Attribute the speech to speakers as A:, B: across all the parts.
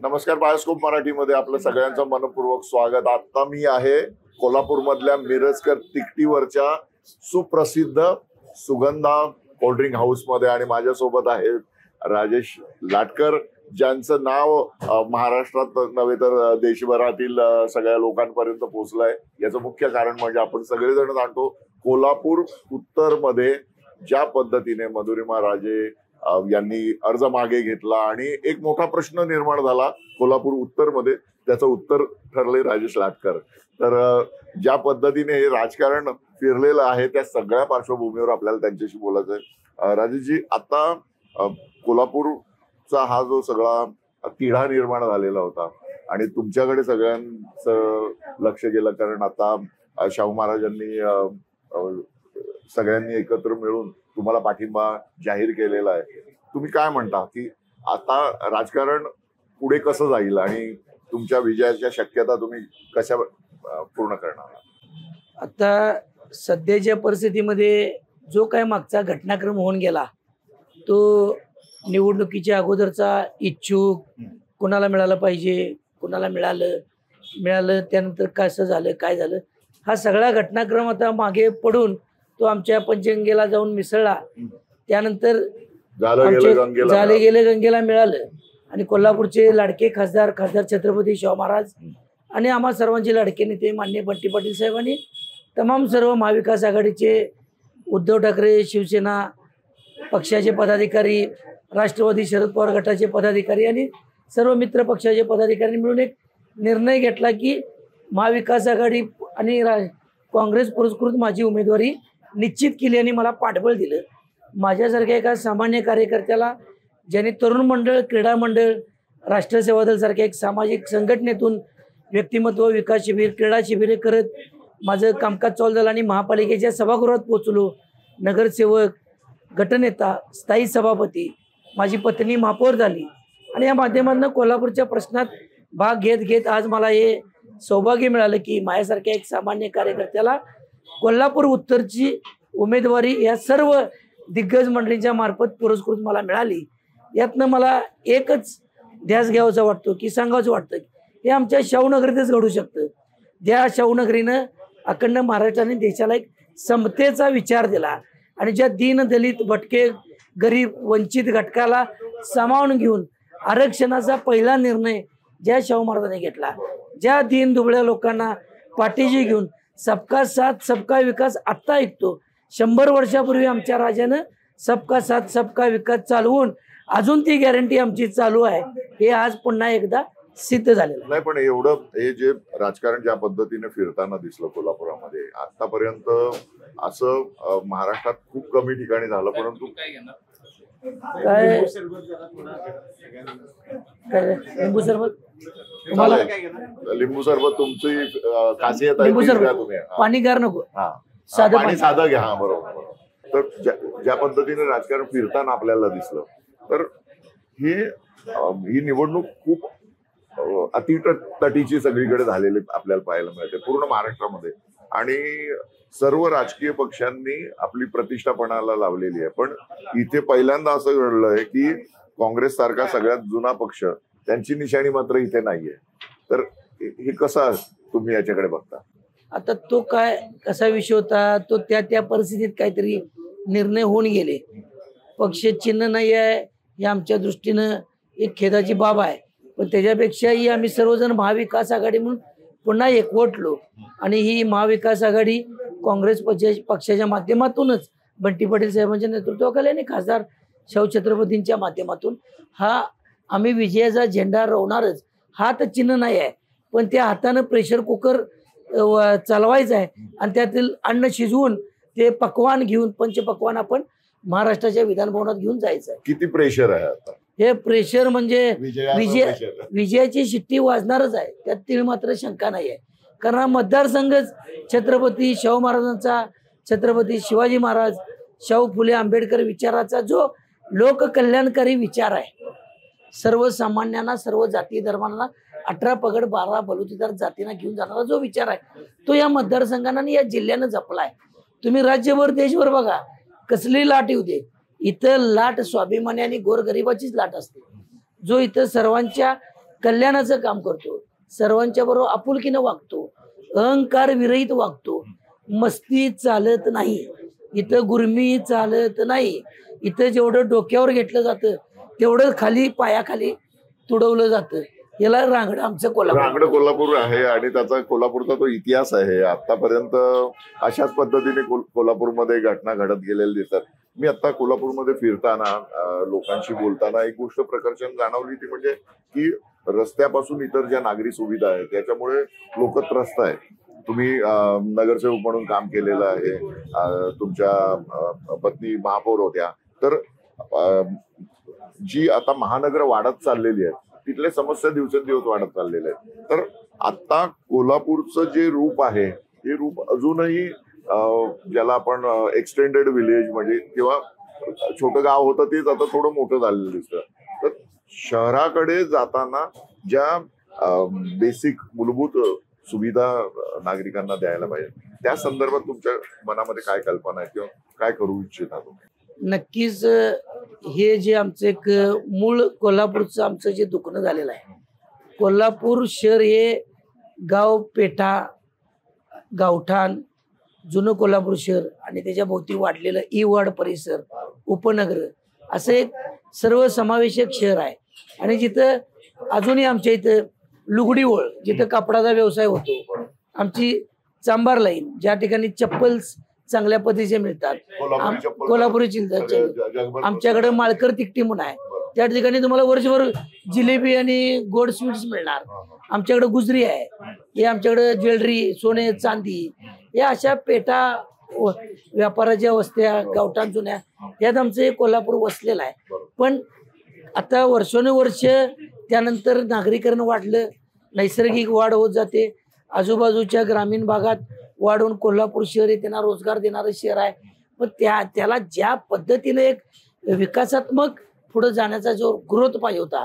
A: नमस्कार, बायोस्कोप मराठीमध्ये आपलं सगळ्यांचं मनपूर्वक स्वागत। आता मी आहे कोल्हापूर मधल्या मिरजकर तिकटीवरच्या सुप्रसिद्ध सुगंधा कोल्ड्रिंक हाऊस मध्ये आणि माझ्यासोबत आहेत राजेश लाटकर, ज्यांचं नाव महाराष्ट्रात नव्हे तर देशभरातील सगळ्या लोकांपर्यंत पोहोचलंय। याचं मुख्य कारण म्हणजे आपण सगळेजण जाणतो कोल्हापूर उत्तर मध्ये ज्या पद्धतीने मधुरिमा राजे यांनी अर्ज मागे घेतला आणि एक मोठा प्रश्न निर्माण झाला कोल्हापूर उत्तर मध्ये, त्याचं उत्तर ठरले राजेश लाटकर। तर ज्या पद्धतीने हे राजकारण फिरलेलं आहे त्या सगळ्या पार्श्वभूमीवर आपल्याला त्यांच्याशी बोलायचं आहे। राजेशजी, आता कोल्हापूरचा हा जो सगळा तिढा निर्माण झालेला होता आणि तुमच्याकडे सगळ्यांचं लक्ष गेलं, कारण आता शाहू महाराजांनी सगळ्यांनी एकत्र मिळून तुम्हाला पाठिंबा जाहीर केलेला आहे। तुम्ही काय म्हणता की आता राजकारण पुढे कसं जाईल आणि तुमच्या विजयाच्या शक्यता तुम्ही कशा पूर्ण करणार?
B: आता सध्याच्या परिस्थितीमध्ये जो काय मागचा घटनाक्रम होऊन गेला तो निवडणुकीच्या अगोदरचा इच्छुक कुणाला मिळालं पाहिजे, कुणाला मिळालं त्यानंतर कसं झालं काय झालं, हा सगळा घटनाक्रम आता मागे पडून तो आमच्या पंचगंगेला जाऊन मिसळला। त्यानंतर झाले गेले गंगेला मिळालं आणि कोल्हापूरचे लाडके खासदार छत्रपती शाहू महाराज आणि आम्हा सर्वांचे लाडके नेते माननीय बंटी पाटील साहेबांनी तमाम सर्व महाविकास आघाडीचे उद्धव ठाकरे शिवसेना पक्षाचे पदाधिकारी, राष्ट्रवादी शरद पवार गटाचे पदाधिकारी आणि सर्व मित्र पक्षाचे पदाधिकारी मिळून एक निर्णय घेतला की महाविकास आघाडी आणि काँग्रेस पुरस्कृत माझी उमेदवारी निश्चित केली आणि मला पाठबळ दिलं। माझ्यासारख्या एका सामान्य कार्यकर्त्याला ज्यांनी तरुण मंडळ, क्रीडा मंडळ, राष्ट्रीय सेवा दल सारख्या एक सामाजिक संघटनेतून व्यक्तिमत्व विकास शिबिर, क्रीडा शिबिरे करत माझं कामकाज चालू झालं आणि महापालिकेच्या सभागृहात पोहोचलो। नगरसेवक, गटनेता, स्थायी सभापती, माझी पत्नी महापौर झाली आणि या माध्यमातून कोल्हापूरच्या प्रश्नात भाग घेत आज मला हे सौभाग्य मिळालं की माझ्यासारख्या एक सामान्य कार्यकर्त्याला कोल्हापूर उत्तरची उमेदवारी या सर्व दिग्गज मंडळींच्या मार्फत पुरस्कृत मला मिळाली। यातनं मला एकच ध्यास घ्यावाचा वाटतो की सांगावंच वाटतं हे आमच्या शाहूनगरीतच घडू शकतं। ज्या शाहूनगरीनं अखंड महाराष्ट्राने देशाला एक समतेचा विचार दिला आणि ज्या दीन दलित भटके गरीब वंचित घटकाला सामावून घेऊन आरक्षणाचा पहिला निर्णय ज्या शाहू महाराजांनी घेतला, ज्या दीन दुबळ्या लोकांना पाठीशी घेऊन सबका साथ सबका विकास आत्ता ऐकतो, 100 वर्षापूर्वी आमच्या राजानं सबका साथ सबका विकास चालवून अजून ती गॅरंटी आमची चालू आहे, हे आज पुन्हा एकदा सिद्ध झालेलं
A: नाही। पण एवढं हे जे राजकारण ज्या पद्धतीने फिरताना दिसलं कोल्हापुरामध्ये आतापर्यंत असं महाराष्ट्रात खूप कमी ठिकाणी झालं, परंतु
B: काय लिंबू सरबत तुम्हाला
A: लिंबू सरबत तुमची खासियत आहे,
B: लिंबू सरबत पाणी गार नको,
A: पाणी साधं घ्या। हा बरोबर। तर ज्या पद्धतीने राजकारण फिरताना आपल्याला दिसलं तर ही निवडणूक खूप अतितटीची सगळीकडे झालेली आपल्याला पाहायला मिळते पूर्ण महाराष्ट्रामध्ये आणि सर्व राजकीय पक्षांनी आपली प्रतिष्ठा पणाला लावलेली आहे। पण इथे पहिल्यांदा असं घडलंय की काँग्रेस सारखा सगळ्यात जुना पक्ष त्यांची निशाणी मात्र इथे नाहीये। तर हे कसं तुम्ही याच्याकडे बघता?
B: आता तो काय कसा विषय होता तो त्या परिस्थितीत काहीतरी निर्णय होऊन गेले। पक्ष चिन्ह नाही आहे हे आमच्या दृष्टीनं एक खेदाची बाब आहे, पण त्याच्यापेक्षाही आम्ही सर्वजण महाविकास आघाडी म्हणून पुन्हा एकवटलो आणि ही महाविकास आघाडी काँग्रेस पक्षाच्या माध्यमातूनच बंटी पाटील साहेबांच्या नेतृत्वाखाली आणि खासदार शाहू छत्रपतींच्या माध्यमातून हा आम्ही विजयाचा झेंडा रोवणारच। हात चिन्ह नाही आहे, पण त्या हातानं प्रेशर कुकर चालवायचं आहे आणि त्यातील अन्न शिजवून ते पक्वान घेऊन पंचपक्वान आपण महाराष्ट्राच्या विधानभवनात घेऊन जायचं आहे।
A: किती प्रेशर आहे आता? हे
B: प्रेशर म्हणजे विजयाची शिट्टी वाजणारच आहे, त्यात ती मात्र शंका नाही आहे। कारण मतदारसंघच छत्रपती शाहू महाराजांचा, छत्रपती शिवाजी महाराज, शाहू फुले आंबेडकर विचाराचा जो लोककल्याणकारी विचार आहे, सर्वसामान्यांना, सर्व जाती धर्मांना 18 पगड 12 बलुतेदार जातींना घेऊन जाणारा जो विचार आहे तो या मतदारसंघांना या जिल्ह्यानं जपलाय। तुम्ही राज्यभर देशभर बघा कसली लाट येऊ दे, इथं लाट स्वाभिमानी आणि गोरगरिबाचीच लाट असते। जो इथं सर्वांच्या कल्याणाचं काम करतो, सर्वांच्या बरोबर आपुलकीनं वागतो, अहंकार विरहित वागतो, मस्ती चालत नाही, इथं गुरमी चालत नाही, इथं जेवढं डोक्यावर घेतलं जातं तेवढं खाली पायाखाली तुडवलं जातं. याला रांगडं आमचं कोल्हापूर.
A: रांगडं कोल्हापूर आहे आणि त्याचा कोल्हापूरचा तो इतिहास आहे. आतापर्यंत अशाच पद्धतीने कोल्हापूरमध्ये घटना घडत गेलेल्या दिसतात. मी आता कोल्हापूरमध्ये फिरताना लोकांशी बोलताना एक गोष्ट प्रकर्षाने जाणवली, ती म्हणजे की रस्त्यापासून इतर ज्या नागरी सुविधा आहेत त्याच्यामुळे लोक त्रस्त आहेत. तुम्ही नगरसेवक म्हणून काम केलेलं आहे, तुमच्या पत्नी महापौर होत्या, तर जी आता महानगर वाढत चाललेली आहे तिथल्या समस्या दिवसेंदिवस वाढत चाललेल्या आहेत. तर आता कोल्हापूरचं जे रूप आहे हे रूप अजूनही ज्याला आपण एक्सटेंडेड विलेज म्हणजे किंवा छोटं गाव होतं तेच आता थोडं मोठं झालेलं दिसतं. तर शहराकडे जाताना ज्या बेसिक मूलभूत सुविधा नागरिकांना द्यायला पाहिजे, त्या संदर्भात तुमच्या मनामध्ये काय कल्पना आहे किंवा काय करू इच्छिता तुम्ही?
B: नक्कीच हे जे आमचं एक मूळ कोल्हापूरचं आमचं जे दुखणं झालेलं आहे, कोल्हापूर शहर हे गाव पेठा गावठाण जुनं कोल्हापूर शहर आणि त्याच्या भोवती वाढलेलं ई-वाड परिसर उपनगर असं एक सर्वसमावेशक शहर आहे. आणि जिथं अजूनही आमच्या इथं लुगडी ओळ जिथं कापडाचा व्यवसाय होतो, आमची चांबार लाईन ज्या ठिकाणी चप्पल्स चांगल्या पद्धतीचे मिळतात, कोल्हापुरी चिंता, आमच्याकडे माळकर तिकटी म्हणून आहे, त्या ठिकाणी तुम्हाला वर्षभर जिलेबी आणि गोड स्वीट्स मिळणार. आमच्याकडे गुजरी आहे, हे आमच्याकडे ज्वेलरी सोने चांदी या अशा पेटा व्यापाराच्या वस्त्या गावठाण जुन्या यात आमचं कोल्हापूर वसलेलं आहे. पण आता वर्षानुवर्ष त्यानंतर नागरीकरण वाढलं, नैसर्गिक वाढ होत जाते, आजूबाजूच्या ग्रामीण भागात वाढून कोल्हापूर शहर हे त्यांना रोजगार देणारं शहर आहे. पण त्याला ज्या पद्धतीने एक विकासात्मक पुढे जाण्याचा जो ग्रोथ पाहिजे होता,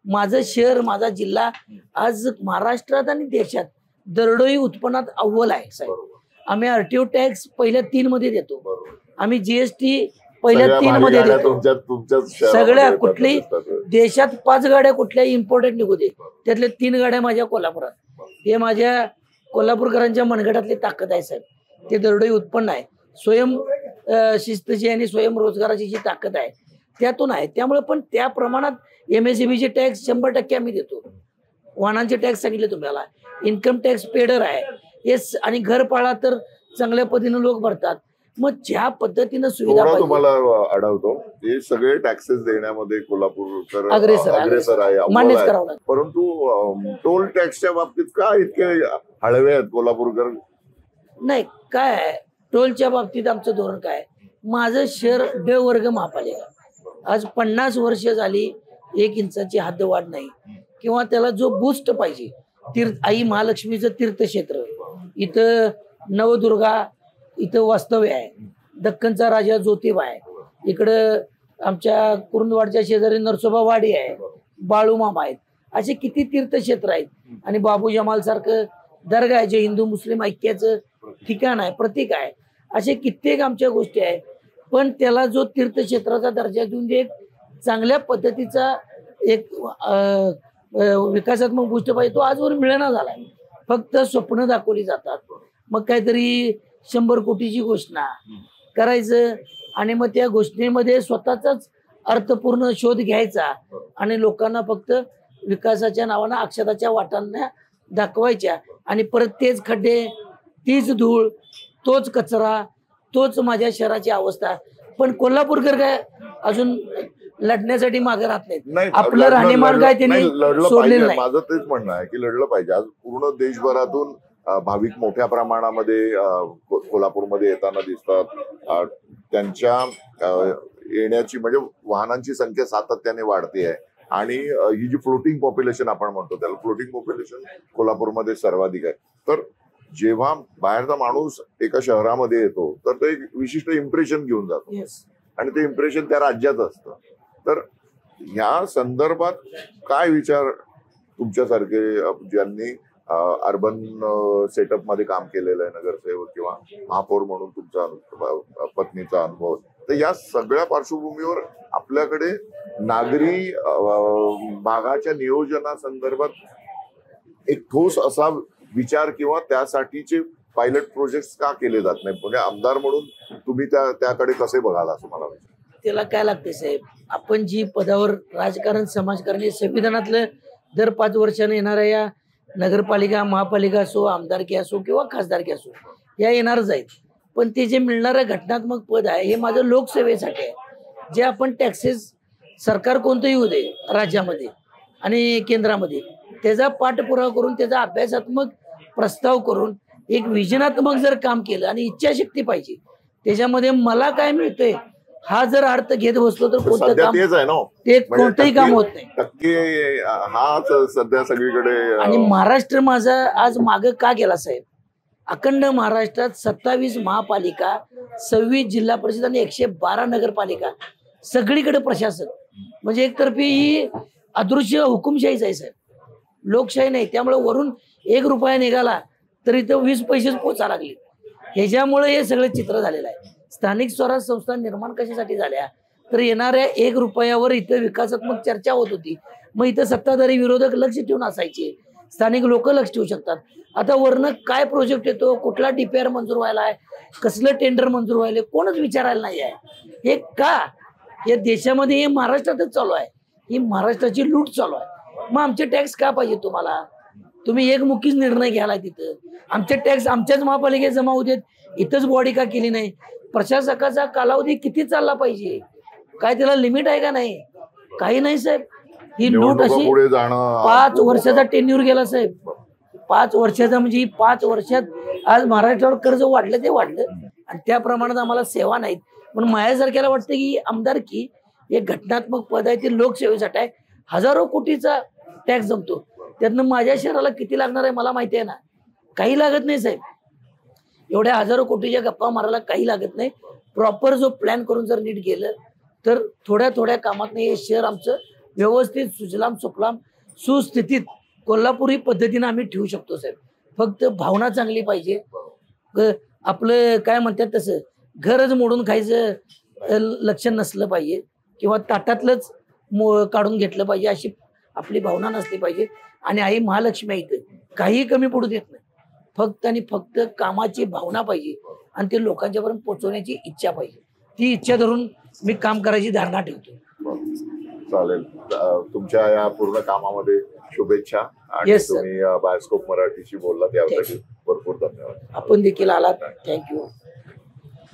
B: माझं शहर माझा जिल्हा आज महाराष्ट्रात आणि देशात दरडोई उत्पन्नात अव्वल आहे साहेब. आम्ही आरटीओ टॅक्स पहिल्या 3 मध्ये देतो, आम्ही जीएसटी पहिल्या 3 मध्ये देतो. सगळ्या कुठल्याही देशात 5 गाड्या कुठल्याही इम्पोर्टेंट निघू दे, त्यातल्या 3 गाड्या माझ्या कोल्हापुरात. हे माझ्या कोल्हापूरकरांच्या मनगटातली ताकद आहे साहेब. ते दरडोई उत्पन्न आहे, स्वयं शिस्तची आणि स्वयंरोजगाराची जी ताकद आहे त्यातून आहे. त्यामुळे पण त्या प्रमाणात MSEBचे टॅक्स 100% आम्ही देतो. वाहनांचे टॅक्स सांगितले तुम्हाला, इन्कम टॅक्स पेडर आहे येस, आणि घर पाळा तर चांगल्या पद्धतीने लोक भरतात. मग ज्या पद्धतीनं सुविधा
A: तुम्हाला आढळतो हे सगळे टॅक्सेस देण्यामध्ये कोल्हापूर
B: अग्रेसर
A: आहे,
B: मान्यच करावं लागतं.
A: परंतु टोल टॅक्सच्या बाबतीत का इतके हळवे आहेत कोल्हापूरकर?
B: नाही, काय आहे टोलच्या बाबतीत आमचं धोरण काय, माझं शहर ड वर्ग महापालिका, आज 50 वर्ष झाली 1 इंचाची हद्दवाढ नाही, किंवा त्याला जो बूस्ट पाहिजे, आई महालक्ष्मीचं तीर्थक्षेत्र इथं, नवदुर्गा इथं वास्तव्य आहे, दक्खनचा राजा ज्योतिबा आहे, इकडं आमच्या कुरुंदवाडच्या शेजारी नरसोबा वाडी आहे, बाळूमामा आहेत, असे किती तीर्थक्षेत्र आहेत. आणि बाबू जमाल सारखं दर्गा आहे जे हिंदू मुस्लिम ऐक्याचं ठिकाण आहे, प्रतीक आहे. असे कित्येक आमच्या गोष्टी आहेत. पण त्याला जो तीर्थक्षेत्राचा दर्जा देऊन एक चांगल्या पद्धतीचा एक विकासात्मक गोष्ट पाहिजे, तो आजवर मिळेना झालाय. फक्त स्वप्न दाखवली जातात. मग काहीतरी 100 कोटीची घोषणा करायचं आणि मग त्या घोषणेमध्ये स्वतःचाच अर्थपूर्ण शोध घ्यायचा आणि लोकांना फक्त विकासाच्या नावानं अक्षताच्या वाटांना दाखवायच्या, आणि परत तेच खड्डे, तीच धूळ, तोच कचरा, तोच माझ्या शहराची अवस्था. पण कोल्हापूरकर काय अजून लढण्यासाठी मागे राहत नाहीत. आपलं राहणीमान काय त्यांनी सोडलेलं नाही.
A: माझं तेच म्हणणं आहे की लढलं पाहिजे. आज पूर्ण देशभरातून भाविक मोठ्या प्रमाणामध्ये कोल्हापूरमध्ये येताना दिसतात. त्यांच्या येण्याची म्हणजे वाहनांची संख्या सातत्याने वाढते आहे, आणि ही जी फ्लोटिंग पॉप्युलेशन आपण म्हणतो त्याला फ्लोटिंग पॉप्युलेशन कोल्हापूरमध्ये सर्वाधिक आहे. तर जेव्हा बाहेरचा माणूस एका शहरामध्ये येतो तर तो एक विशिष्ट इम्प्रेशन घेऊन जातो, आणि ते इम्प्रेशन त्या राज्यात असतं. तर ह्या संदर्भात काय विचार तुमच्यासारखे ज्यांनी अर्बन सेटअप मध्ये काम केलेलं आहे, नगरसेवक किंवा महापौर म्हणून तुमचा पत्नीचा अनुभव, तर या सगळ्या पार्श्वभूमीवर आपल्याकडे नागरी भागाच्या नियोजनासंदर्भात एक ठोस असा विचार किंवा त्यासाठीचे पायलट प्रोजेक्ट का केले जात नाही? म्हणजे आमदार म्हणून तुम्ही त्याकडे कसे बघाल असं मला वाटतं.
B: त्याला काय लागते साहेब, आपण जी पदावर राजकारण समाजकारण हे संविधानातलं दर 5 वर्षाने येणाऱ्या या नगरपालिका महापालिका असो आमदारकी असो किंवा खासदारकी असो या येणारच आहेत. पण ते जे मिळणारं घटनात्मक पद आहे हे माझं लोकसेवेसाठी आहे. जे आपण टॅक्सेस सरकार कोणतं येऊ दे राज्यामध्ये आणि केंद्रामध्ये त्याचा पाठपुरावा करून त्याचा अभ्यासात्मक प्रस्ताव करून एक विजनात्मक जर काम केलं आणि इच्छाशक्ती पाहिजे त्याच्यामध्ये मला काय मिळतंय हा जर अर्थ घेत बसलो तर कोणतं
A: सध्या
B: काम
A: तेच आहे ना,
B: ते कोणतंही काम होत नाही.
A: टक्के हाच सध्या सगळीकडे.
B: आणि महाराष्ट्र माझा आज माग का गेला साहेब? अखंड महाराष्ट्रात 27 महापालिका 26 जिल्हा परिषद आणि 112 नगरपालिका सगळीकडे प्रशासन म्हणजे एकतर्फी ही अदृश्य हुकुमशाहीच आहे साहेब, लोकशाही नाही. त्यामुळे वरून 1 रुपया निघाला तर इथं 20 पैसेच पोचा लागले. ह्याच्यामुळे हे सगळं चित्र झालेलं आहे. स्थानिक स्वराज्य संस्था निर्माण कशासाठी झाल्या तर येणाऱ्या 1 रुपयावर इथं विकासात्मक चर्चा होत होती. मग इथं सत्ताधारी विरोधक लक्ष ठेवून असायचे, स्थानिक लोक लक्ष ठेवू शकतात. आता वरनं काय प्रोजेक्ट येतो, कुठला DPR मंजूर व्हायला आहे, कसलं टेंडर मंजूर व्हायला कोणच विचारायला नाही आहे. हे का या देशामध्ये हे महाराष्ट्रातच चालू आहे, ही महाराष्ट्राची लूट चालू आहे. मग आमचे टॅक्स का पाहिजे तुम्हाला? तुम्ही एकमुखीच निर्णय घ्यायला तिथं आमचे टॅक्स आमच्याच महापालिकेत जमा होऊ देत, इथंच बॉडी का केली नाही? प्रशासकाचा कालावधी किती चालला पाहिजे? काय त्याला लिमिट आहे का नाही? काही नाही साहेब. ही लूट अशी
A: पुढे जाणं
B: 5 वर्षाचा टेन्यूर गेला साहेब. 5 वर्षाचा म्हणजे 5 वर्षात आज महाराष्ट्रावर कर्ज वाढलं ते वाढलं आणि त्या प्रमाणात आम्हाला सेवा नाहीत. पण माझ्यासारख्याला वाटतं की आमदारकी एक घटनात्मक पद आहे, ते लोकसेवेसाठी आहे. हजारो कोटीचा टॅक्स जमतो, त्यातनं माझ्या शहराला किती लागणार आहे मला माहिती आहे ना. काही लागत नाही साहेब, एवढ्या हजारो कोटीच्या गप्पा मारायला काही लागत नाही. प्रॉपर जो प्लॅन करून जर नीट गेलं तर थोड्या थोड्या कामात हे शहर आमचं व्यवस्थित सुजलाम सुफलाम सुस्थितीत कोल्हापुरी पद्धतीने आम्ही ठेवू शकतो साहेब. फक्त भावना चांगली पाहिजे. आपलं काय म्हणतात तसं घरच मोडून खायचं लक्षण नसलं पाहिजे किंवा ताटातलंच काढून घेतलं पाहिजे अशी आपली भावना नसली पाहिजे. आणि आई महालक्ष्मी इथं काही कमी पडू देत नाही. फक्त आणि फक्त कामाची भावना पाहिजे आणि ते लोकांच्यापर्यंत पोहोचवण्याची इच्छा पाहिजे. ती इच्छा धरून मी काम करायची धारणा ठेवतो.
A: चालेल. तुमच्या या पूर्ण कामामध्ये शुभेच्छा. आणि
B: Yes, sir.
A: तुम्ही बायोस्कोप मराठीशी बोललात यासाठी भरपूर धन्यवाद.
B: आपण देखील आलात. थँक्यू.